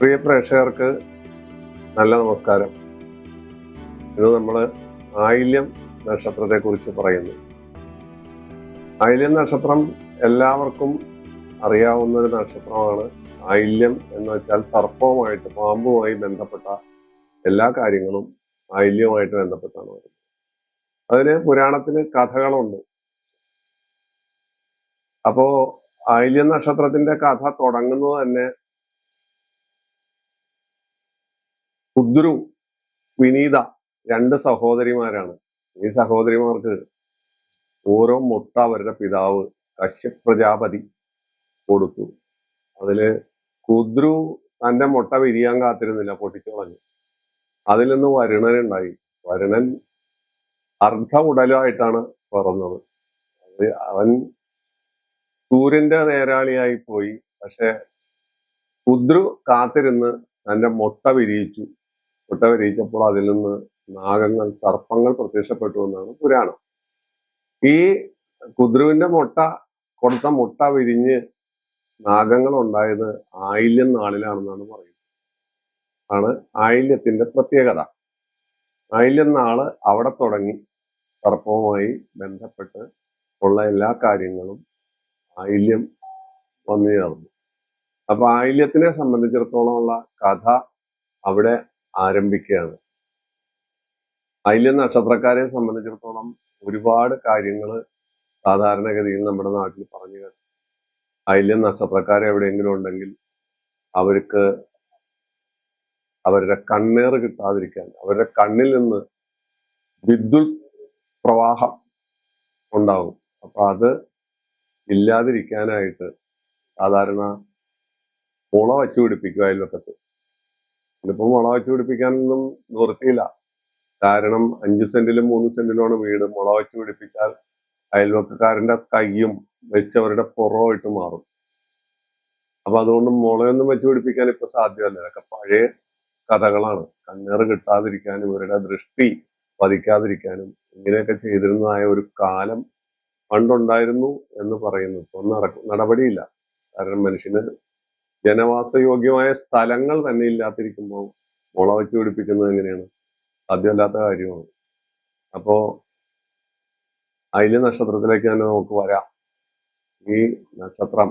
പ്രിയ പ്രേക്ഷകർക്ക് നല്ല നമസ്കാരം. ഇന്ന് നമ്മൾ ആയില്യം നക്ഷത്രത്തെ കുറിച്ച് പറയുന്നു. ആയില്യം നക്ഷത്രം എല്ലാവർക്കും അറിയാവുന്ന ഒരു നക്ഷത്രമാണ്. ആയില്യം എന്ന് വെച്ചാൽ സർപ്പവുമായിട്ട്, പാമ്പുമായി ബന്ധപ്പെട്ട എല്ലാ കാര്യങ്ങളും ആയില്യവുമായിട്ട് ബന്ധപ്പെട്ടാണ് വരുന്നത്. അതിന് പുരാണത്തിന് കഥകളുണ്ട്. അപ്പോ ആയില്യം നക്ഷത്രത്തിന്റെ കഥ തുടങ്ങുന്നത് തന്നെ കുദ്രു, വിനീത, രണ്ട് സഹോദരിമാരാണ്. ഈ സഹോദരിമാർക്ക് ഓരോ മുട്ട അവരുടെ പിതാവ് കശ്യപ് പ്രജാപതി കൊടുത്തു. അതില് കുദ്രു തന്റെ മുട്ട വിരിയാൻ കാത്തിരുന്നില്ല, പൊട്ടിച്ചു കളഞ്ഞു. അതിൽ നിന്ന് വരുണനുണ്ടായി. വരുണൻ അർദ്ധ ഉടലായിട്ടാണ് പിറന്നത്. അവൻ സൂര്യന്റെ നേരാളിയായി പോയി. പക്ഷെ കുദ്രു കാത്തിരുന്ന് തന്റെ മുട്ട വിരിയിച്ചു. മുട്ട വിരിയിച്ചപ്പോൾ അതിൽ നിന്ന് നാഗങ്ങൾ, സർപ്പങ്ങൾ പ്രത്യക്ഷപ്പെട്ടു എന്നാണ് പുരാണം. ഈ കുദ്രുവിന്റെ കൊടുത്ത മുട്ട വിരിഞ്ഞ് നാഗങ്ങൾ ഉണ്ടായത് ആയില്യം നാളിലാണെന്നാണ് പറയുന്നത്. ആണ് ആയില്യത്തിന്റെ പ്രത്യേകത. ആയില്യം നാള് അവിടെ തുടങ്ങി സർപ്പവുമായി ബന്ധപ്പെട്ട് ഉള്ള എല്ലാ കാര്യങ്ങളും ആയില്യം വന്നു ചേർന്നു. അപ്പൊ ആയില്യത്തിനെ സംബന്ധിച്ചിടത്തോളം ഉള്ള കഥ അവിടെ ആരംഭിക്കുകയാണ്. ആയില്യം നക്ഷത്രക്കാരെ സംബന്ധിച്ചിടത്തോളം ഒരുപാട് കാര്യങ്ങൾ സാധാരണഗതിയിൽ നമ്മുടെ നാട്ടിൽ പറഞ്ഞു കേട്ടു. ആയില്യം നക്ഷത്രക്കാരെ എവിടെയെങ്കിലും ഉണ്ടെങ്കിൽ അവർക്ക് അവരുടെ കണ്ണേറ് കിട്ടാതിരിക്കാൻ, അവരുടെ കണ്ണിൽ നിന്ന് വിദ്യുത് പ്രവാഹം ഉണ്ടാകും. അപ്പൊ അത് ഇല്ലാതിരിക്കാനായിട്ട് സാധാരണ മുള വച്ചു പിടിപ്പിക്കും അയൽവക്കത്ത്. ഇതിപ്പോ മുള വച്ചു പിടിപ്പിക്കാനൊന്നും നിവൃത്തിയില്ല. കാരണം 5 സെന്റിലും 3 സെന്റിലുമാണ് വീട്. മുള വച്ചു പിടിപ്പിച്ചാൽ അയൽവക്കക്കാരന്റെ കയ്യും വെച്ചവരുടെ പുറമായിട്ട് മാറും. അപ്പൊ അതുകൊണ്ട് മുളയൊന്നും വെച്ചു പിടിപ്പിക്കാൻ ഇപ്പൊ സാധ്യമല്ല. ഇതൊക്കെ പഴയ കഥകളാണ്. കണ്ണേറ് കിട്ടാതിരിക്കാനും ഇവരുടെ ദൃഷ്ടി പതിക്കാതിരിക്കാനും ഇങ്ങനെയൊക്കെ ചെയ്തിരുന്നതായ ഒരു കാലം പണ്ടുണ്ടായിരുന്നു എന്ന് പറയുന്നു. ഇപ്പൊ നടപടിയില്ല. കാരണം മനുഷ്യന് ജനവാസയോഗ്യമായ സ്ഥലങ്ങൾ തന്നെ ഇല്ലാതിരിക്കുമ്പോൾ മുള വെച്ച് പിടിപ്പിക്കുന്നത് എങ്ങനെയാണ്? സാധ്യമല്ലാത്ത കാര്യമാണ്. അപ്പോ ആയില്യം നക്ഷത്രത്തിലേക്ക് തന്നെ നമുക്ക് വരാം. ഈ നക്ഷത്രം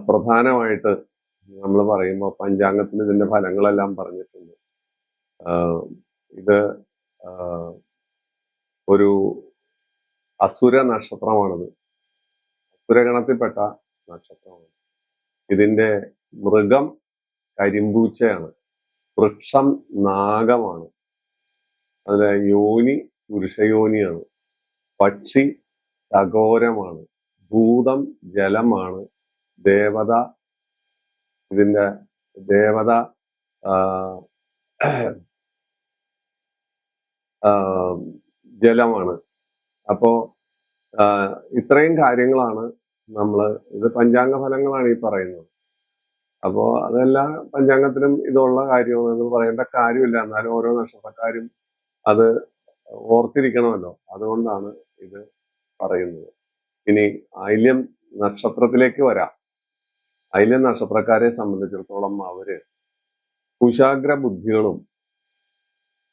പ്രധാനമായിട്ട് നമ്മൾ പറയുമ്പോൾ പഞ്ചാംഗത്തിൽ ഇതിന്റെ ഫലങ്ങളെല്ലാം പറഞ്ഞിട്ടുണ്ട്. ഇത് ഒരു അസുര നക്ഷത്രമാണിത്. അസുരഗണത്തിൽപ്പെട്ട നക്ഷത്രമാണ്. ഇതിന്റെ മൃഗം കരിമ്പൂച്ചയാണ്. വൃക്ഷം നാഗമാണ്. അതിലെ യോനി പുരുഷയോനിയാണ്. പക്ഷി ശകോരമാണ്. ഭൂതം ജലമാണ്. ദേവത ഇതിന്റെ ദേവത ജലമാണ്. അപ്പോ ഇത്രയും കാര്യങ്ങളാണ് ഇത് പഞ്ചാംഗ ഫലങ്ങളാണ് ഈ പറയുന്നത്. അപ്പോ അതെല്ലാം പഞ്ചാംഗത്തിലും ഇതുള്ള കാര്യമെന്ന് പറയേണ്ട കാര്യമില്ല. എന്നാലും ഓരോ നക്ഷത്രക്കാരും അത് ഓർത്തിരിക്കണമല്ലോ. അതുകൊണ്ടാണ് ഇത് പറയുന്നത്. ഇനി ആയില്യം നക്ഷത്രത്തിലേക്ക് വരാം. ആയില്യം നക്ഷത്രക്കാരെ സംബന്ധിച്ചിടത്തോളം അവര് കുശാഗ്ര ബുദ്ധികളും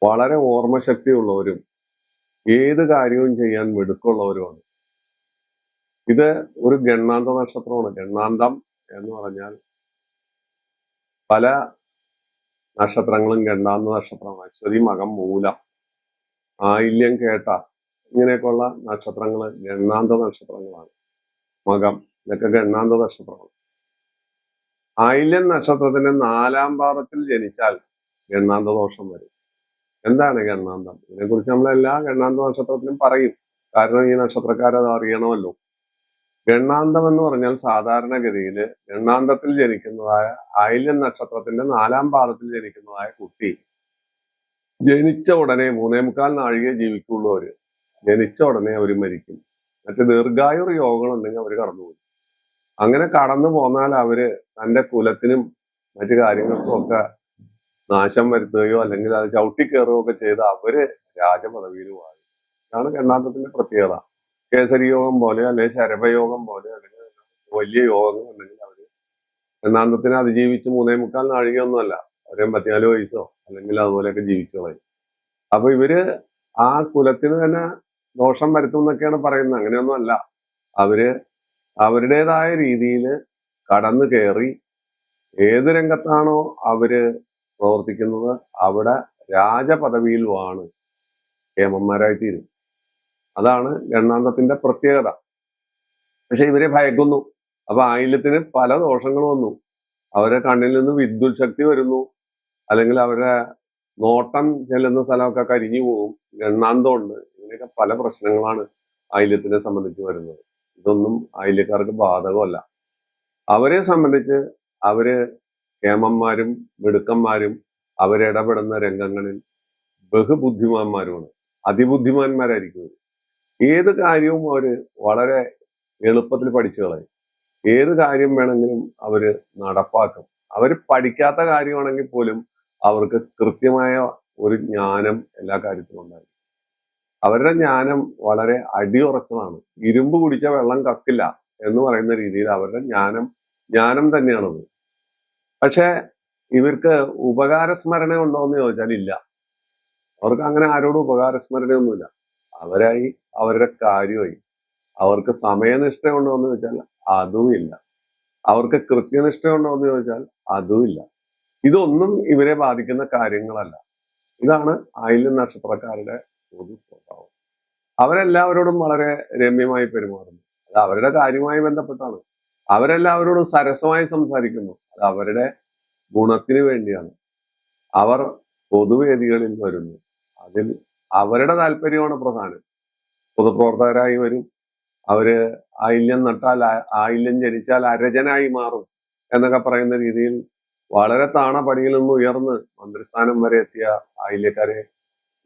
വളരെ ഓർമ്മശക്തിയുള്ളവരും ഏത് കാര്യവും ചെയ്യാൻ മിടുക്കുള്ളവരുമാണ്. ഇത് ഒരു ഗണ്ണാന്ത നക്ഷത്രമാണ്. ഗണ്ണാന്തം എന്ന് പറഞ്ഞാൽ പല നക്ഷത്രങ്ങളും ഗണ്ണാന്ത നക്ഷത്രമാണ്. അശ്വതി, മകം, മൂലം, ആയില്യം, കേട്ട ഇങ്ങനെയൊക്കെയുള്ള നക്ഷത്രങ്ങൾ ഗണ്ണാന്ത നക്ഷത്രങ്ങളാണ്. മകം ഇതൊക്കെ ഗണ്ണാന്ത നക്ഷത്രമാണ്. ആയില്യം നക്ഷത്രത്തിന്റെ 4-ാം പാദത്തിൽ ജനിച്ചാൽ ഗണ്ണാന്ത ദോഷം വരും. എന്താണ് ഗണ്ണാന്തം? ഇതിനെക്കുറിച്ച് നമ്മൾ എല്ലാ ഗണ്ണാന്ത നക്ഷത്രത്തിലും പറയും. കാരണം ഈ നക്ഷത്രക്കാരത് അറിയണമല്ലോ. ഗണ്ണാന്തം എന്ന് പറഞ്ഞാൽ സാധാരണഗതിയിൽ ഗണ്ണാന്തത്തിൽ ജനിക്കുന്നതായ ആയില്യം നക്ഷത്രത്തിന്റെ 4-ാം പാദത്തിൽ ജനിക്കുന്നതായ കുട്ടി ജനിച്ച ഉടനെ 3.25 നാഴികയെ ജീവിക്കുള്ളൂ. ജനിച്ച ഉടനെ അവർ മരിക്കും. മറ്റു ദീർഘായുർ യോഗങ്ങളുണ്ടെങ്കിൽ അവർ കടന്നുപോകും. അങ്ങനെ കടന്നു പോന്നാൽ അവര് തന്റെ കുലത്തിനും മറ്റു കാര്യങ്ങൾക്കും ഒക്കെ നാശം വരുത്തുകയോ അല്ലെങ്കിൽ അത് ചവിട്ടിക്കയറുകയോ ഒക്കെ ചെയ്ത് അവര് രാജപദവിയിൽ വാഴും. ഇതാണ് ഗണ്ണാന്തത്തിന്റെ പ്രത്യേകത. കേസരി യോഗം പോലെ അല്ലെങ്കിൽ ശരഭയോഗം പോലെ അല്ലെങ്കിൽ വലിയ യോഗങ്ങൾ ഉണ്ടെങ്കിൽ അവര് എണ്ണാന്തത്തിനെ അതിജീവിച്ച് 3.25 നാഴികയൊന്നുമല്ല, ഒരു 84 വയസ്സോ അല്ലെങ്കിൽ അതുപോലെയൊക്കെ ജീവിച്ചു കളയും. അപ്പൊ ഇവര് ആ കുലത്തിന് തന്നെ ദോഷം വരുത്തും എന്നൊക്കെയാണ് പറയുന്നത്. അങ്ങനെയൊന്നും അല്ല. അവര് അവരുടേതായ രീതിയിൽ കടന്നു കയറി ഏത് രംഗത്താണോ അവര് പ്രവർത്തിക്കുന്നത് അവിടെ രാജപദവിയിൽ വാണ് കേമന്മാരായി തീരും. അതാണ് ഗണ്ണാന്തത്തിന്റെ പ്രത്യേകത. പക്ഷെ ഇവരെ ഭയക്കുന്നു. അപ്പൊ ആയില്യത്തിന് പല ദോഷങ്ങൾ വന്നു. അവരെ കണ്ണിൽ നിന്ന് വിദ്യുത് ശക്തി വരുന്നു, അല്ലെങ്കിൽ അവരുടെ നോട്ടം ചെല്ലുന്ന സ്ഥലമൊക്കെ കരിഞ്ഞു പോകും, ഗണ്ണാന്തമുണ്ട്. ഇങ്ങനെയൊക്കെ പല പ്രശ്നങ്ങളാണ് ആയില്യത്തിനെ സംബന്ധിച്ച് വരുന്നത്. ഇതൊന്നും ആയില്യക്കാർക്ക് ബാധകമല്ല. അവരെ സംബന്ധിച്ച് അവര് കേമന്മാരും മിടുക്കന്മാരും അവരിടപെടുന്ന രംഗങ്ങളിൽ ബഹുബുദ്ധിമാന്മാരുമാണ്, അതിബുദ്ധിമാന്മാരായിരിക്കും. ഏത് കാര്യവും അവര് വളരെ എളുപ്പത്തിൽ പഠിച്ചു കളയും. ഏത് കാര്യം വേണമെങ്കിലും അവര് നടപ്പാക്കും. അവര് പഠിക്കാത്ത കാര്യമാണെങ്കിൽ പോലും അവർക്ക് കൃത്യമായ ഒരു ജ്ഞാനം എല്ലാ കാര്യത്തിലും ഉണ്ടാകും. അവരുടെ ജ്ഞാനം വളരെ അടിയുറച്ചതാണ്. ഇരുമ്പ് കുടിച്ച വെള്ളം കക്കില്ല എന്ന് പറയുന്ന രീതിയിൽ അവരുടെ ജ്ഞാനം തന്നെയാണത്. പക്ഷെ ഇവർക്ക് ഉപകാരസ്മരണ ഉണ്ടോ എന്ന് ചോദിച്ചാൽ ഇല്ല. അവർക്ക് അങ്ങനെ ആരോടും ഉപകാരസ്മരണയൊന്നുമില്ല. അവരായി അവരുടെ കാര്യമായി. അവർക്ക് സമയനിഷ്ഠ ഉണ്ടോ എന്ന് ചോദിച്ചാൽ അതുമില്ല. അവർക്ക് കൃത്യനിഷ്ഠ ഉണ്ടോ എന്ന് ചോദിച്ചാൽ അതുമില്ല. ഇതൊന്നും ഇവരെ ബാധിക്കുന്ന കാര്യങ്ങളല്ല. ഇതാണ് ആയില്യം നക്ഷത്രക്കാരുടെ പൊതു സ്വഭാവം. അവരെല്ലാവരോടും വളരെ രമ്യമായി പെരുമാറുന്നു. അത് അവരുടെ കാര്യവുമായി ബന്ധപ്പെട്ടാണ്. അവരെല്ലാവരോടും സരസമായി സംസാരിക്കുന്നു. അത് അവരുടെ ഗുണത്തിന് വേണ്ടിയാണ്. അവർ പൊതുവേദികളിൽ വരുന്നു. അതിൽ അവരുടെ താല്പര്യമാണ് പ്രധാനം. പൊതുപ്രവർത്തകരായി വരും. അവര് ആയില്യം നട്ടാൽ ആയില്യം ജനിച്ചാൽ അരജനായി മാറും എന്നൊക്കെ പറയുന്ന രീതിയിൽ വളരെ താണപടിയിൽ നിന്ന് ഉയർന്ന് മന്ത്രിസ്ഥാനം വരെ എത്തിയ ആയില്യക്കാരെ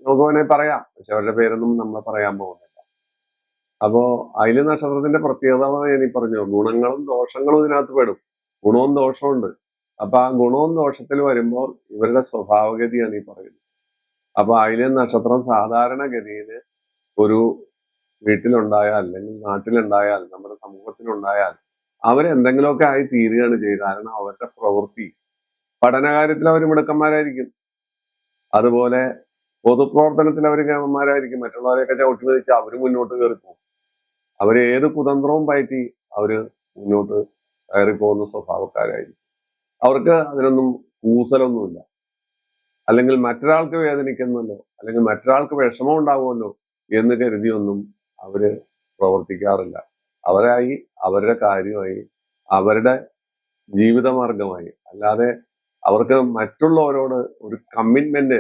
നമുക്ക് വേണമെങ്കിൽ പറയാം. പക്ഷെ അവരുടെ പേരൊന്നും നമ്മൾ പറയാൻ പോകുന്നില്ല. അപ്പോ ആയില്യ നക്ഷത്രത്തിന്റെ പ്രത്യേകത ഞാൻ ഈ പറഞ്ഞു, ഗുണങ്ങളും ദോഷങ്ങളും ഇതിനകത്ത് പെടും. ഗുണവും ദോഷവും ഉണ്ട്. അപ്പൊ ആ ഗുണവും ദോഷത്തിൽ വരുമ്പോൾ ഇവരുടെ സ്വഭാവഗതിയാണ് ഈ പറയുന്നത്. അപ്പൊ ആയില്യം നക്ഷത്രം സാധാരണഗതിയിൽ ഒരു വീട്ടിലുണ്ടായാൽ അല്ലെങ്കിൽ നാട്ടിലുണ്ടായാൽ നമ്മുടെ സമൂഹത്തിലുണ്ടായാൽ അവരെന്തെങ്കിലുമൊക്കെ ആയി തീരുകയാണ് ചെയ്യുക. കാരണം അവരുടെ പ്രവൃത്തി, പഠനകാര്യത്തിൽ അവർ മിടുക്കന്മാരായിരിക്കും. അതുപോലെ പൊതുപ്രവർത്തനത്തിൽ അവർ കേമന്മാരായിരിക്കും. മറ്റുള്ളവരെയൊക്കെ ചവിട്ടി വെച്ച് അവര് മുന്നോട്ട് കയറിപ്പോകും. അവര് ഏത് കുതന്ത്രവും പയറ്റി അവര് മുന്നോട്ട് കയറിപ്പോകുന്ന സ്വഭാവക്കാരായിരിക്കും. അവർക്ക് അതിനൊന്നും കൂസലൊന്നുമില്ല. അല്ലെങ്കിൽ മറ്റൊരാൾക്ക് വേദനിക്കുന്നല്ലോ, അല്ലെങ്കിൽ മറ്റൊരാൾക്ക് വിഷമം ഉണ്ടാവുമല്ലോ എന്ന് കരുതിയൊന്നും അവര് പ്രവർത്തിക്കാറില്ല. അവരായി അവരുടെ കാര്യമായി അവരുടെ ജീവിതമാർഗമായി, അല്ലാതെ അവർക്ക് മറ്റുള്ളവരോട് ഒരു കമ്മിറ്റ്മെന്റ്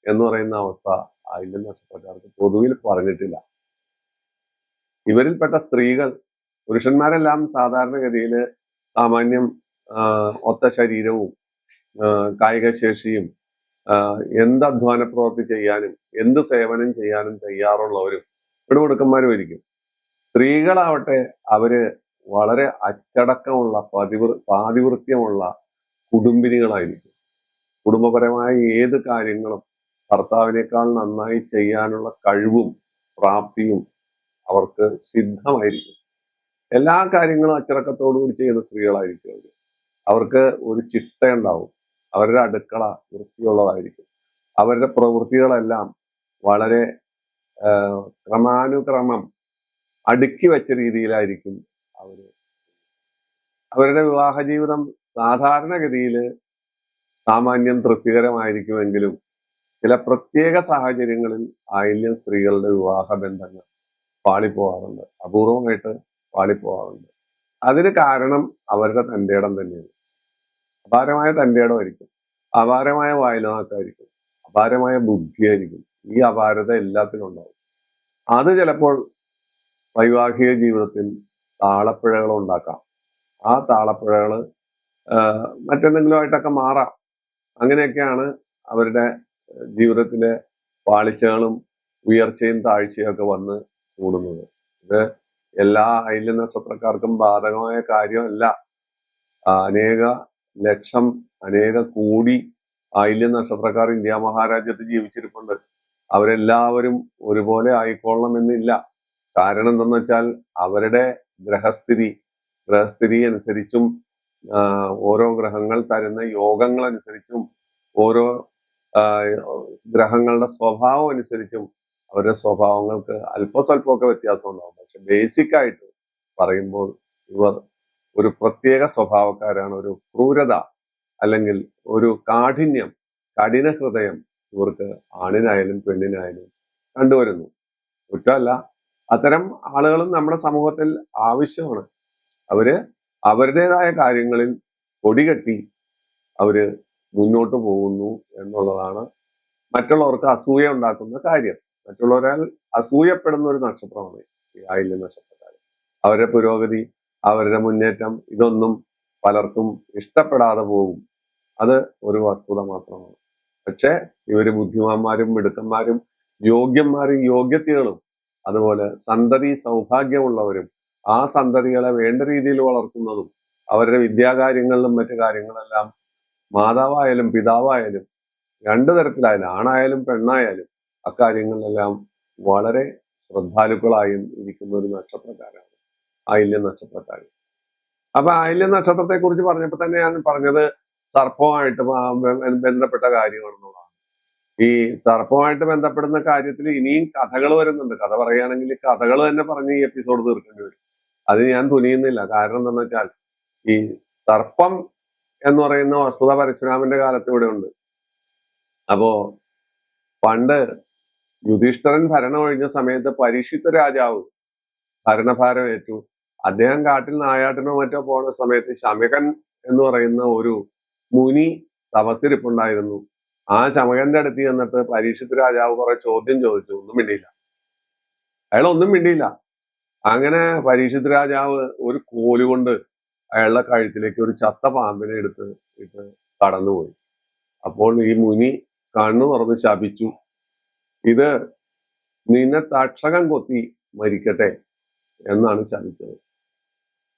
എന്ന് പറയുന്ന അവസ്ഥ ആയില്യം നക്ഷത്രക്കാർക്ക് പൊതുവിൽ പറഞ്ഞിട്ടില്ല. ഇവരിൽപ്പെട്ട സ്ത്രീകൾ, പുരുഷന്മാരെല്ലാം സാധാരണഗതിയിൽ സാമാന്യം ഒത്ത ശരീരവും കായിക ശേഷിയും എന്ത് അധ്വാന പ്രവൃത്തി ചെയ്യാനും എന്ത് സേവനം ചെയ്യാനും തയ്യാറുള്ളവരും പിടിമുടുക്കന്മാരും. സ്ത്രീകളാവട്ടെ അവര് വളരെ അച്ചടക്കമുള്ള പാതിവൃത്യമുള്ള കുടുംബിനികളായിരിക്കും. കുടുംബപരമായ ഏത് കാര്യങ്ങളും ഭർത്താവിനേക്കാൾ നന്നായി ചെയ്യാനുള്ള കഴിവും പ്രാപ്തിയും അവർക്ക് സിദ്ധമായിരിക്കും. എല്ലാ കാര്യങ്ങളും അച്ചടക്കത്തോടുകൂടി ചെയ്യുന്ന സ്ത്രീകളായിരിക്കും അവര്. അവർക്ക് ഒരു ചിട്ടയുണ്ടാവും. അവരുടെ അടുക്കള വൃത്തിയുള്ളതായിരിക്കും. അവരുടെ പ്രവൃത്തികളെല്ലാം വളരെ ക്രമാനുക്രമം അടുക്കി വെച്ച രീതിയിലായിരിക്കും അവര്. അവരുടെ വിവാഹ ജീവിതം സാധാരണഗതിയിൽ സാമാന്യം തൃപ്തികരമായിരിക്കുമെങ്കിലും ചില പ്രത്യേക സാഹചര്യങ്ങളിൽ ആയില്യം സ്ത്രീകളുടെ വിവാഹ ബന്ധങ്ങൾ പാളിപ്പോവാറുണ്ട്. അപൂർവമായിട്ട് പാളിപ്പോവാറുണ്ട്. അതിന് കാരണം അവരുടെ തന്റേടം തന്നെയാണ്. അപാരമായ തന്റേടമായിരിക്കും, അപാരമായ വായനവാക്കായിരിക്കും, അപാരമായ ബുദ്ധിയായിരിക്കും. ഈ അപാരത എല്ലാത്തിനും ഉണ്ടാവും. അത് ചിലപ്പോൾ വൈവാഹിക ജീവിതത്തിൽ താളപ്പിഴകൾ ഉണ്ടാക്കാം. ആ താളപ്പിഴകൾ മറ്റെന്തെങ്കിലും ആയിട്ടൊക്കെ മാറാം. അങ്ങനെയൊക്കെയാണ് അവരുടെ ജീവിതത്തിലെ പാളിച്ചകളും ഉയർച്ചയും താഴ്ചയും ഒക്കെ വന്ന് കൂടുന്നത്. ഇത് എല്ലാ ആയില്യം നക്ഷത്രക്കാർക്കും ബാധകമായ കാര്യമല്ല. അനേക ലക്ഷം, അനേക കോടി ആയില്യം നക്ഷത്രക്കാർ ഇന്ത്യ മഹാരാജ്യത്ത് ജീവിച്ചിരിപ്പുണ്ട്. അവരെല്ലാവരും ഒരുപോലെ ആയിക്കൊള്ളണമെന്നില്ല. കാരണം എന്തെന്ന് വെച്ചാൽ അവരുടെ ഗ്രഹസ്ഥിതി അനുസരിച്ചും ഓരോ ഗ്രഹങ്ങൾ തരുന്ന യോഗങ്ങൾ അനുസരിച്ചും ഓരോ ഗ്രഹങ്ങളുടെ സ്വഭാവം അനുസരിച്ചും അവരുടെ സ്വഭാവങ്ങൾക്ക് അല്പസ്വല്പമൊക്കെ വ്യത്യാസം ഉണ്ടാവും. പക്ഷെ ബേസിക് ആയിട്ട് പറയുമ്പോൾ ഇവർ ഒരു പ്രത്യേക സ്വഭാവക്കാരാണ്. ഒരു ക്രൂരത അല്ലെങ്കിൽ ഒരു കാഠിന്യം, കഠിന ഹൃദയം ഇവർക്ക് ആണിനായാലും പെണ്ണിനായാലും കണ്ടുവരുന്നു. കുറ്റമല്ല, അത്തരം ആളുകളും നമ്മുടെ സമൂഹത്തിൽ ആവശ്യമാണ്. അവര് അവരുടേതായ കാര്യങ്ങളിൽ കൊടികെട്ടി അവര് മുന്നോട്ട് പോകുന്നു എന്നുള്ളതാണ് മറ്റുള്ളവർക്ക് അസൂയ ഉണ്ടാക്കുന്ന കാര്യം. മറ്റുള്ളവരാൽ അസൂയപ്പെടുന്ന ഒരു നക്ഷത്രമാണ് ഈ ആയില്യം നക്ഷത്രക്കാർ. അവരുടെ പുരോഗതി, അവരുടെ മുന്നേറ്റം ഇതൊന്നും പലർക്കും ഇഷ്ടപ്പെടാതെ പോകും. അത് ഒരു വസ്തുത മാത്രമാണ്. പക്ഷെ ഇവര് ബുദ്ധിമാന്മാരും മിടുക്കന്മാരും യോഗ്യന്മാരും യോഗ്യതകളും അതുപോലെ സന്തതി സൗഭാഗ്യമുള്ളവരും ആ സന്തതികളെ വേണ്ട രീതിയിൽ വളർത്തുന്നതും അവരുടെ വിദ്യാകാര്യങ്ങളിലും മറ്റു കാര്യങ്ങളെല്ലാം മാതാവായാലും പിതാവായാലും രണ്ടു തരത്തിലായാലും ആണായാലും പെണ്ണായാലും അക്കാര്യങ്ങളിലെല്ലാം വളരെ ശ്രദ്ധാലുക്കളായും ഇരിക്കുന്ന ഒരു നക്ഷത്രക്കാരാണ് ആയില്യം നക്ഷത്രക്കാർ. അപ്പൊ ആയില്യം നക്ഷത്രത്തെ കുറിച്ച് പറഞ്ഞപ്പോൾ തന്നെ ഞാൻ പറഞ്ഞത് സർപ്പവുമായിട്ട് ബന്ധപ്പെട്ട കാര്യമാണെന്നുള്ളതാണ്. ഈ സർപ്പവുമായിട്ട് ബന്ധപ്പെടുന്ന കാര്യത്തിൽ ഇനിയും കഥകൾ വരുന്നുണ്ട്. കഥ പറയുകയാണെങ്കിൽ കഥകൾ തന്നെ പറഞ്ഞ് ഈ എപ്പിസോഡ് തീർക്കേണ്ടി വരും. അത് ഞാൻ തുനിയുന്നില്ല. കാരണം എന്താണെന്ന് വെച്ചാൽ ഈ സർപ്പം എന്ന് പറയുന്ന വസ്തുത പരശുരാമന്റെ കാലത്ത് ഇവിടെ ഉണ്ട്. അപ്പോ പണ്ട് യുധിഷ്ഠിരൻ ഭരണം ഒഴിഞ്ഞ സമയത്ത് പരീക്ഷിത്ത് രാജാവ് ഭരണഭാരം ഏറ്റു. അദ്ദേഹം കാട്ടിൽ നായാട്ടിനോ മറ്റോ പോണ സമയത്ത് ശമകൻ എന്ന് പറയുന്ന ഒരു മുനി തപസ്സിരിപ്പുണ്ടായിരുന്നു. ആ ശമകന്റെ അടുത്ത് ചെന്നിട്ട് പരീക്ഷിത്ത് രാജാവ് കുറെ ചോദ്യം ചോദിച്ചു. ഒന്നും മിണ്ടിയില്ല. അയാൾ ഒന്നും മിണ്ടിയില്ല. അങ്ങനെ പരീക്ഷിത്ത് രാജാവ് ഒരു കോലുകൊണ്ട് അയാളുടെ കഴുത്തിലേക്ക് ഒരു ചത്ത പാമ്പിനെ എടുത്ത് ഇട്ട് കടന്നുപോയി. അപ്പോൾ ഈ മുനി കണ്ണു തുറന്ന് ശപിച്ചു, ഇത് നിന്നെ തക്ഷകം കൊത്തി മരിക്കട്ടെ എന്നാണ് ശപിച്ചത്.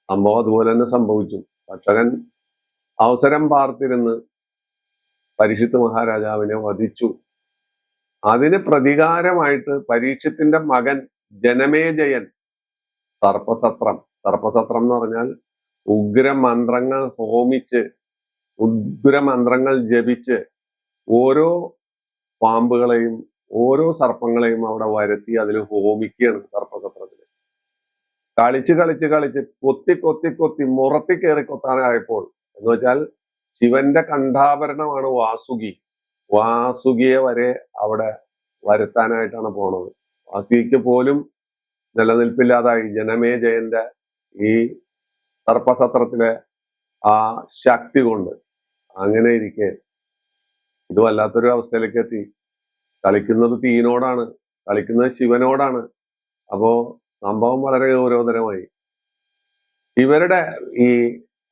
സംഭവം അതുപോലെ തന്നെ സംഭവിച്ചു. തക്ഷകൻ അവസരം പാർത്തിരുന്ന് പരീക്ഷിത്ത് മഹാരാജാവിനെ വധിച്ചു. അതിന് പ്രതികാരമായിട്ട് പരീക്ഷത്തിന്റെ മകൻ ജനമേജയൻ സർപ്പസത്രം എന്ന് പറഞ്ഞാൽ ഉഗ്രമന്ത്രങ്ങൾ ഹോമിച്ച് ഉഗ്രമന്ത്രങ്ങൾ ജപിച്ച് ഓരോ പാമ്പുകളെയും ഓരോ സർപ്പങ്ങളെയും അവിടെ വരുത്തി അതിൽ ഹോമിക്കുകയാണ് സർപ്പസത്രത്തിൽ. കളിച്ച് കൊത്തി മുറത്തി കയറി കൊത്താനായപ്പോൾ എന്ന് വെച്ചാൽ ശിവന്റെ കണ്ഠാഭരണമാണ് വാസുകിയെ വരെ അവിടെ വരുത്താനായിട്ടാണ് പോണത്. വാസുകിക്ക് പോലും നിലനിൽപ്പില്ലാതായി ജനമേജയന്റെ ഈ സർപ്പസത്രത്തിലെ ആ ശക്തി കൊണ്ട്. അങ്ങനെ ഇരിക്കെ ഇത് വല്ലാത്തൊരു അവസ്ഥയിലേക്ക് എത്തി. കളിക്കുന്നത് തീനോടാണ്, കളിക്കുന്നത് ശിവനോടാണ്. അപ്പോ സംഭവം വളരെ ഗൗരവതരമായി. ഇവരുടെ ഈ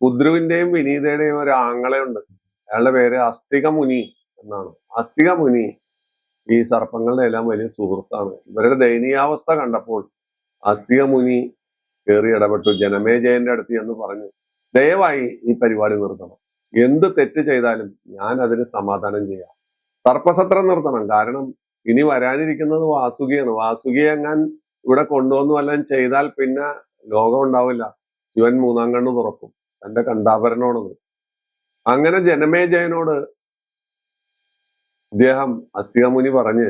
കുദ്രുവിന്റെയും വിനീതയുടെയും ഒരു ആങ്ങളയുണ്ട്. അയാളുടെ പേര് അസ്തിക മുനി എന്നാണ്. അസ്തിക മുനി ഈ സർപ്പങ്ങളുടെ എല്ലാം വലിയ സുഹൃത്താണ്. ഇവരുടെ ദയനീയാവസ്ഥ കണ്ടപ്പോൾ അസ്തിക മുനി കയറി ഇടപെട്ടു. ജനമേജയന്റെ അടുത്ത് എന്ന് പറഞ്ഞു, ദയവായി ഈ പരിപാടി നിർത്തണം. എന്ത് തെറ്റ് ചെയ്താലും ഞാൻ അതിന് സമാധാനം ചെയ്യാം. സർപ്പസത്രം നിർത്തണം. കാരണം ഇനി വരാനിരിക്കുന്നത് വാസുകിയാണ്. വാസുകിയെ എങ്ങാൻ ഇവിടെ കൊണ്ടുവന്നു വല്ലതും ചെയ്താൽ പിന്നെ ലോകം ഉണ്ടാവില്ല. ശിവൻ മൂന്നാം കണ്ണു തുറക്കും. തന്റെ കണ്ഠാഭരണമാണത്. അങ്ങനെ ജനമേജയനോട് ഇദ്ദേഹം അസ്തികമുനി പറഞ്ഞ്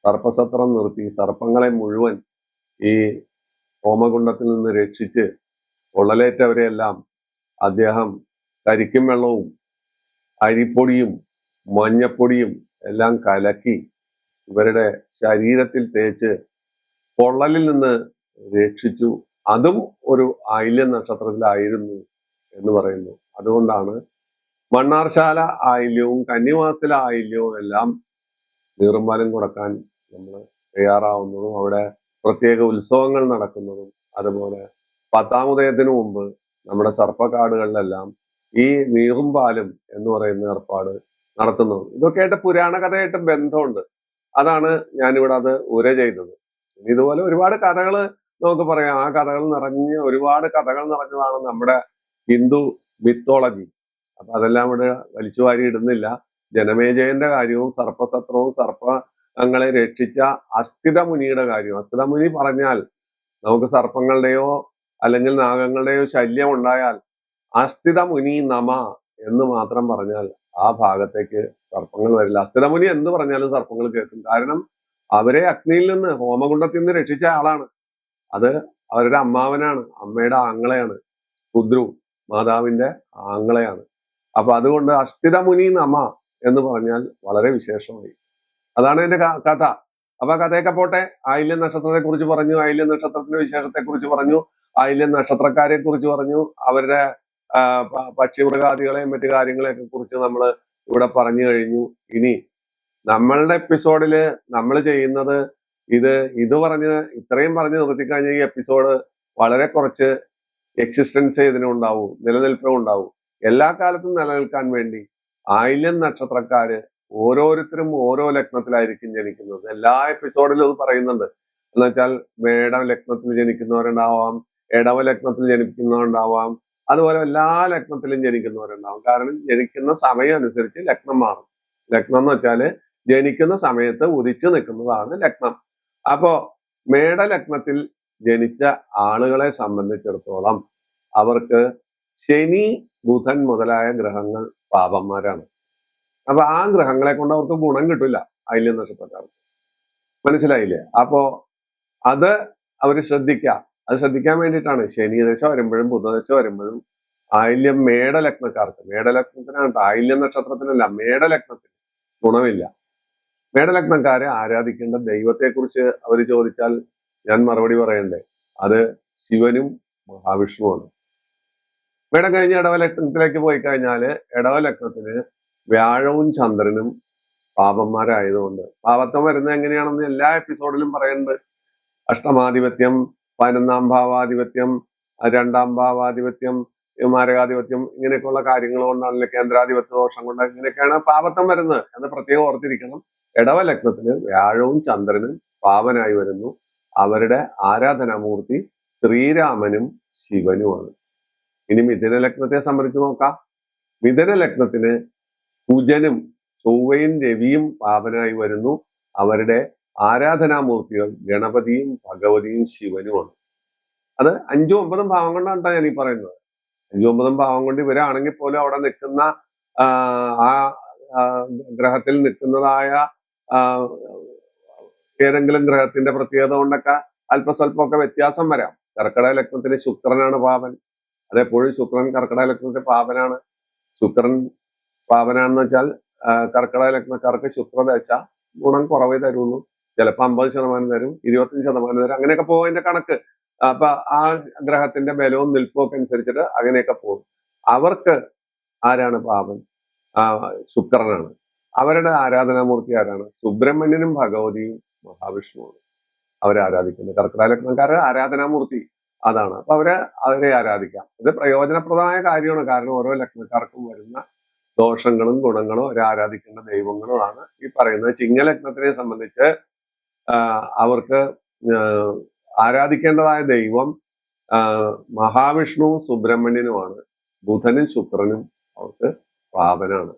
സർപ്പസത്രം നിർത്തി സർപ്പങ്ങളെ മുഴുവൻ ഈ ഹോമകുണ്ടത്തിൽ നിന്ന് രക്ഷിച്ച് പൊള്ളലേറ്റവരെയെല്ലാം അദ്ദേഹം കരിക്കും വെള്ളവും അരിപ്പൊടിയും മഞ്ഞപ്പൊടിയും എല്ലാം കലക്കി ഇവരുടെ ശരീരത്തിൽ തേച്ച് പൊള്ളലിൽ നിന്ന് രക്ഷിച്ചു. അതും ഒരു ആയില്യം നക്ഷത്രത്തിലായിരുന്നു എന്ന് പറയുന്നു. അതുകൊണ്ടാണ് മണ്ണാർശാല ആയില്യവും കന്നിമാസത്തിലെ ആയില്യവും എല്ലാം നീറുമ്പാലം കൊടുക്കാൻ നമ്മൾ തയ്യാറാവുന്നതും അവിടെ പ്രത്യേക ഉത്സവങ്ങൾ നടക്കുന്നതും അതുപോലെ 10-ാം ഉദയത്തിന് മുമ്പ് നമ്മുടെ സർപ്പക്കാടുകളിലെല്ലാം ഈ നീറുംപാലും എന്ന് പറയുന്ന ഏർപ്പാട് നടത്തുന്നത്. ഇതൊക്കെയായിട്ട് പുരാണ കഥയായിട്ട് ബന്ധമുണ്ട്. അതാണ് ഞാനിവിടെ അത് ഉര ചെയ്തത്. ഇതുപോലെ ഒരുപാട് കഥകൾ നമുക്ക് പറയാം. ആ കഥകൾ ഒരുപാട് കഥകൾ നിറഞ്ഞതാണ് നമ്മുടെ ഹിന്ദു മിത്തോളജി. അപ്പൊ അതെല്ലാം ഇവിടെ വലിച്ചു വാരി ഇടുന്നില്ല. ജനമേജയന്റെ കാര്യവും സർപ്പസത്രവും സർപ്പങ്ങളെ രക്ഷിച്ച അസ്ഥിത മുനിയുടെ കാര്യവും. അസ്ഥിത മുനി പറഞ്ഞാൽ നമുക്ക് സർപ്പങ്ങളുടെയോ അല്ലെങ്കിൽ നാഗങ്ങളുടെയോ ശല്യം ഉണ്ടായാൽ അസ്ഥിത മുനി നമ എന്ന് മാത്രം പറഞ്ഞാൽ ആ ഭാഗത്തേക്ക് സർപ്പങ്ങൾ വരില്ല. അസ്ഥിത മുനി എന്ന് പറഞ്ഞാലും സർപ്പങ്ങൾ കേൾക്കും. കാരണം അവരെ അഗ്നിയിൽ നിന്ന്, ഹോമകുണ്ടത്തിൽ നിന്ന് രക്ഷിച്ച ആളാണ്. അത് അവരുടെ അമ്മാവനാണ്, അമ്മയുടെ ആങ്ങളെയാണ്, രുദ്രു മാതാവിന്റെ ആങ്ങളെയാണ്. അപ്പൊ അതുകൊണ്ട് അസ്ഥിത മുനി നമ എന്ന് പറഞ്ഞാൽ വളരെ വിശേഷമായി. അതാണ് എന്റെ കഥ. അപ്പൊ കഥയൊക്കെ പോട്ടെ. ആയില്യം നക്ഷത്രത്തെ കുറിച്ച് പറഞ്ഞു, ആയില്യം നക്ഷത്രത്തിന്റെ വിശേഷത്തെ കുറിച്ച് പറഞ്ഞു, ആയില്യം നക്ഷത്രക്കാരെ കുറിച്ച് പറഞ്ഞു, അവരുടെ പക്ഷിമൃഗാദികളെയും മറ്റു കാര്യങ്ങളെയൊക്കെ കുറിച്ച് നമ്മൾ ഇവിടെ പറഞ്ഞു കഴിഞ്ഞു. ഇനി നമ്മളുടെ എപ്പിസോഡില് നമ്മൾ ചെയ്യുന്നത് ഇത് പറഞ്ഞ് ഇത്രയും പറഞ്ഞ് നിർത്തിക്കഴിഞ്ഞ ഈ എപ്പിസോഡ് വളരെ കുറച്ച് എക്സിസ്റ്റൻസ് ഇതിനുണ്ടാവും, നിലനിൽപ്പേ ഉണ്ടാവും. എല്ലാ കാലത്തും നിലനിൽക്കാൻ വേണ്ടി ആയില്യം നക്ഷത്രക്കാര് ഓരോരുത്തരും ഓരോ ലഗ്നത്തിലായിരിക്കും ജനിക്കുന്നത്. എല്ലാ എപ്പിസോഡിലും അത് പറയുന്നുണ്ട്. എന്നുവെച്ചാൽ മേട ലഗ്നത്തിൽ ജനിക്കുന്നവരുണ്ടാവാം, ഇടവ ലഗ്നത്തിൽ ജനിക്കുന്നവരുണ്ടാവാം, അതുപോലെ എല്ലാ ലഗ്നത്തിലും ജനിക്കുന്നവരുണ്ടാവും. കാരണം ജനിക്കുന്ന സമയം അനുസരിച്ച് ലഗ്നം മാറും. ലഗ്നം എന്ന് വെച്ചാല് ജനിക്കുന്ന സമയത്ത് ഉദിച്ചു നിൽക്കുന്നതാണ് ലഗ്നം. അപ്പോ മേടലഗ്നത്തിൽ ജനിച്ച ആളുകളെ സംബന്ധിച്ചിടത്തോളം അവർക്ക് ശനി, ബുധൻ മുതലായ ഗ്രഹങ്ങൾ പാപന്മാരാണ്. അപ്പൊ ആ ഗ്രഹങ്ങളെ കൊണ്ട് അവർക്ക് ഗുണം കിട്ടില്ല ആയില്യം നക്ഷത്രക്കാർക്ക്. മനസ്സിലായില്ലേ? അപ്പോ അത് അവർ ശ്രദ്ധിക്കുക. അത് ശ്രദ്ധിക്കാൻ വേണ്ടിയിട്ടാണ് ശനി ദശ വരുമ്പോഴും ബുധദശ വരുമ്പോഴും ആയില്യം മേടലഗ്നക്കാർക്ക്, മേടലഗ്നത്തിനാണ്, ആയില്യം നക്ഷത്രത്തിനല്ല, മേടലഗ്നത്തിന് ഗുണമില്ല. മേടലഗ്നക്കാരെ ആരാധിക്കേണ്ട ദൈവത്തെക്കുറിച്ച് അവർ ചോദിച്ചാൽ ഞാൻ മറുപടി പറയണ്ടേ? അത് ശിവനും മഹാവിഷ്ണുവാണ്. മേടം കഴിഞ്ഞ് ഇടവ ലഗ്നത്തിലേക്ക് പോയി കഴിഞ്ഞാല് ഇടവ ലഗ്നത്തിന് വ്യാഴവും ചന്ദ്രനും പാപന്മാരായതുകൊണ്ട്, പാപത്വം വരുന്നത് എങ്ങനെയാണെന്ന് എല്ലാ എപ്പിസോഡിലും പറയുന്നുണ്ട്. അഷ്ടമാധിപത്യം, 11ാം ഭാവാധിപത്യം, 2ാം ഭാവാധിപത്യം, മാരകാധിപത്യം, ഇങ്ങനെയൊക്കെയുള്ള കാര്യങ്ങൾ കൊണ്ടാണല്ലോ, കേന്ദ്രാധിപത്യ ദോഷം കൊണ്ട് ഇങ്ങനെയൊക്കെയാണ് പാപത്വം വരുന്നത് എന്ന് പ്രത്യേകം ഓർത്തിരിക്കണം. ഇടവ ലഗ്നത്തിന് വ്യാഴവും ചന്ദ്രനും പാവനായി വരുന്നു. അവരുടെ ആരാധനാമൂർത്തി ശ്രീരാമനും ശിവനുമാണ്. ഇനി മിഥുന ലഗ്നത്തെ സംബന്ധിച്ച് നോക്കാം. മിഥുന ലഗ്നത്തിന് കുജനും ചൊവ്വയും രവിയും പാവനായി വരുന്നു. അവരുടെ ആരാധനാമൂർത്തികൾ ഗണപതിയും ഭഗവതിയും ശിവനുമാണ്. അത് 5ഉം 9ഉം ഭാവം കൊണ്ടാണ് ഞാൻ ഈ പറയുന്നത്. 5ഉം 9ഉം ഭാവം കൊണ്ട് ഇവരാണെങ്കിൽ പോലും അവിടെ നിൽക്കുന്ന ആ ഗ്രഹത്തിൽ നിൽക്കുന്നതായ ഏതെങ്കിലും ഗ്രഹത്തിന്റെ പ്രത്യേകത കൊണ്ടൊക്കെ അല്പസ്വല്പമൊക്കെ വ്യത്യാസം വരാം. കർക്കിടക ലഗ്നത്തിന് ശുക്രനാണ് പാവൻ. അതെപ്പോഴും ശുക്രൻ കർക്കിടക ലഗ്നത്തിന്റെ പാവനാണ്. ശുക്രൻ പാവനാണെന്ന് വെച്ചാൽ കർക്കിടക ലഗ്നക്കാർക്ക് ശുക്രദശ ഗുണം കുറവേ തരുള്ളൂ. ചിലപ്പോൾ 50% തരും, 25% തരും, അങ്ങനെയൊക്കെ പോകും അതിന്റെ കണക്ക്. അപ്പൊ ആ ഗ്രഹത്തിന്റെ ബലവും നിൽപ്പും ഒക്കെ അനുസരിച്ചിട്ട് അങ്ങനെയൊക്കെ പോകും. അവർക്ക് ആരാണ് പാവൻ? ശുക്രനാണ്. അവരുടെ ആരാധനാമൂർത്തി ആരാണ്? സുബ്രഹ്മണ്യനും ഭഗവതിയും മഹാവിഷ്ണുവാണ് അവരെ ആരാധിക്കുന്നത്. കർക്കിടക ലഗ്നക്കാരുടെ ആരാധനാമൂർത്തി അതാണ്. അപ്പൊ അവരെ ആരാധിക്കാം. ഇത് പ്രയോജനപ്രദമായ കാര്യമാണ്. കാരണം ഓരോ ലഗ്നക്കാർക്കും വരുന്ന ദോഷങ്ങളും ഗുണങ്ങളും അവരെ ആരാധിക്കേണ്ട ദൈവങ്ങളുമാണ് ഈ പറയുന്നത്. ചിങ്ങലഗ്നത്തിനെ സംബന്ധിച്ച് അവർക്ക് ആരാധിക്കേണ്ടതായ ദൈവം മഹാവിഷ്ണുവും സുബ്രഹ്മണ്യനുമാണ്. ബുധനും ശുക്രനും അവർക്ക് പാവനാണ്.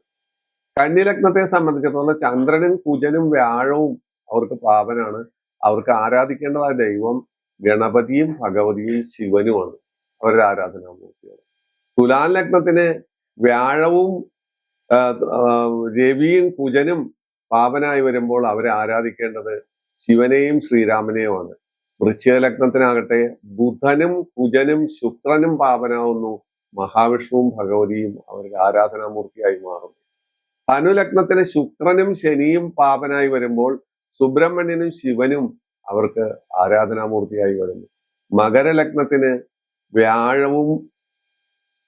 കന്യലഗ്നത്തെ സംബന്ധിച്ചിടത്തോളം ചന്ദ്രനും കുജനും വ്യാഴവും അവർക്ക് പാവനാണ്. അവർക്ക് ആരാധിക്കേണ്ടതായ ദൈവം ഗണപതിയും ഭഗവതിയും ശിവനുമാണ് അവരുടെ ആരാധനാമൂർത്തികൾ. തുലാം ലഗ്നത്തിന് വ്യാഴവും രവിയും കുജനും പാവനായി വരുമ്പോൾ അവരെ ആരാധിക്കേണ്ടത് ശിവനെയും ശ്രീരാമനെയുമാണ്. വൃശ്ചിക ലഗ്നത്തിനാകട്ടെ ബുധനും കുജനും ശുക്രനും പാവനാവുന്നു. മഹാവിഷ്ണുവും ഭഗവതിയും അവരുടെ ആരാധനാമൂർത്തിയായി മാറുന്നു. ധനുലഗ്നത്തിന് ശുക്രനും ശനിയും പാവനായി വരുമ്പോൾ സുബ്രഹ്മണ്യനും ശിവനും അവർക്ക് ആരാധനാമൂർത്തിയായി വരുന്നു. മകരലഗ്നത്തിന് വ്യാഴവും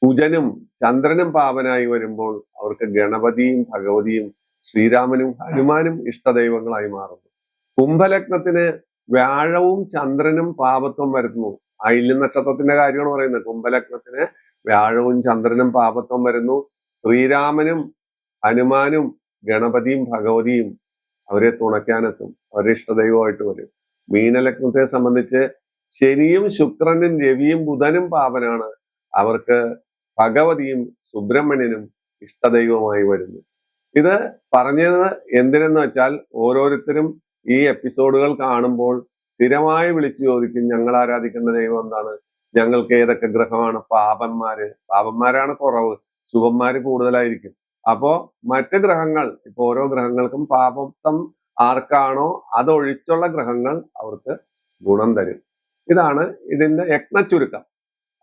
കുജനും ചന്ദ്രനും പാവനായി വരുമ്പോൾ അവർക്ക് ഗണപതിയും ഭഗവതിയും ശ്രീരാമനും ഹനുമാനും ഇഷ്ടദൈവങ്ങളായി മാറുന്നു. കുംഭലഗ്നത്തിന് വ്യാഴവും ചന്ദ്രനും പാപത്വം വരുന്നു. ആയില്യം നക്ഷത്രത്തിന്റെ കാര്യമാണ് പറയുന്നത്. കുംഭലഗ്നത്തിന് വ്യാഴവും ചന്ദ്രനും പാപത്വം വരുന്നു. ശ്രീരാമനും ഹനുമാനും ഗണപതിയും ഭഗവതിയും അവരെ തുണയ്ക്കാനെത്തും. അവരുടെ ഇഷ്ടദൈവമായിട്ട് വരും. മീനലഗ്നത്തെ സംബന്ധിച്ച് ശനിയും ശുക്രനും രവിയും ബുധനും പാവനാണ്. അവർക്ക് ഭഗവതിയും സുബ്രഹ്മണ്യനും ഇഷ്ടദൈവമായി വരുന്നു. ഇത് പറഞ്ഞത് എന്തിനെന്ന് വെച്ചാൽ ഓരോരുത്തരും ഈ എപ്പിസോഡുകൾ കാണുമ്പോൾ സ്ഥിരമായി വിളിച്ചു ചോദിക്കും, ഞങ്ങൾ ആരാധിക്കുന്ന ദൈവം എന്താണ്? ഞങ്ങൾക്ക് ഏതൊക്കെ ഗ്രഹമാണ് പാപന്മാരാണ് കുറവ്, ശുഭന്മാര് കൂടുതലായിരിക്കും. അപ്പോ മറ്റ് ഗ്രഹങ്ങൾ, ഇപ്പൊ ഓരോ ഗ്രഹങ്ങൾക്കും പാപത്വം ആർക്കാണോ അതൊഴിച്ചുള്ള ഗ്രഹങ്ങൾ അവർക്ക് ഗുണം തരും. ഇതാണ് ഇതിന്റെ യജ്ഞ ചുരുക്കം.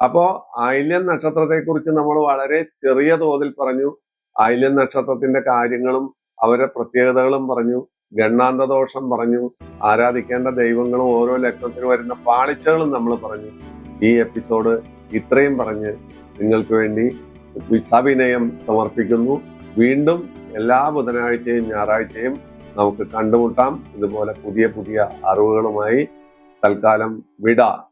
അപ്പോ ആയില്യം നക്ഷത്രത്തെ കുറിച്ച് നമ്മൾ വളരെ ചെറിയ തോതിൽ പറഞ്ഞു. ആയില്യം നക്ഷത്രത്തിന്റെ കാര്യങ്ങളും അവരുടെ പ്രത്യേകതകളും പറഞ്ഞു, ഗണ്ണാന്ത ദോഷം പറഞ്ഞു, ആരാധിക്കേണ്ട ദൈവങ്ങളും ഓരോ ലഗ്നത്തിന് വരുന്ന പാളിച്ചകളും നമ്മൾ പറഞ്ഞു. ഈ എപ്പിസോഡ് ഇത്രയും പറഞ്ഞ് നിങ്ങൾക്ക് വേണ്ടി സവിനയം സമർപ്പിക്കുന്നു. വീണ്ടും എല്ലാ ബുധനാഴ്ചയും ഞായറാഴ്ചയും നമുക്ക് കണ്ടുമുട്ടാം. ഇതുപോലെ പുതിയ പുതിയ അറിവുകളുമായി. തൽക്കാലം വിട.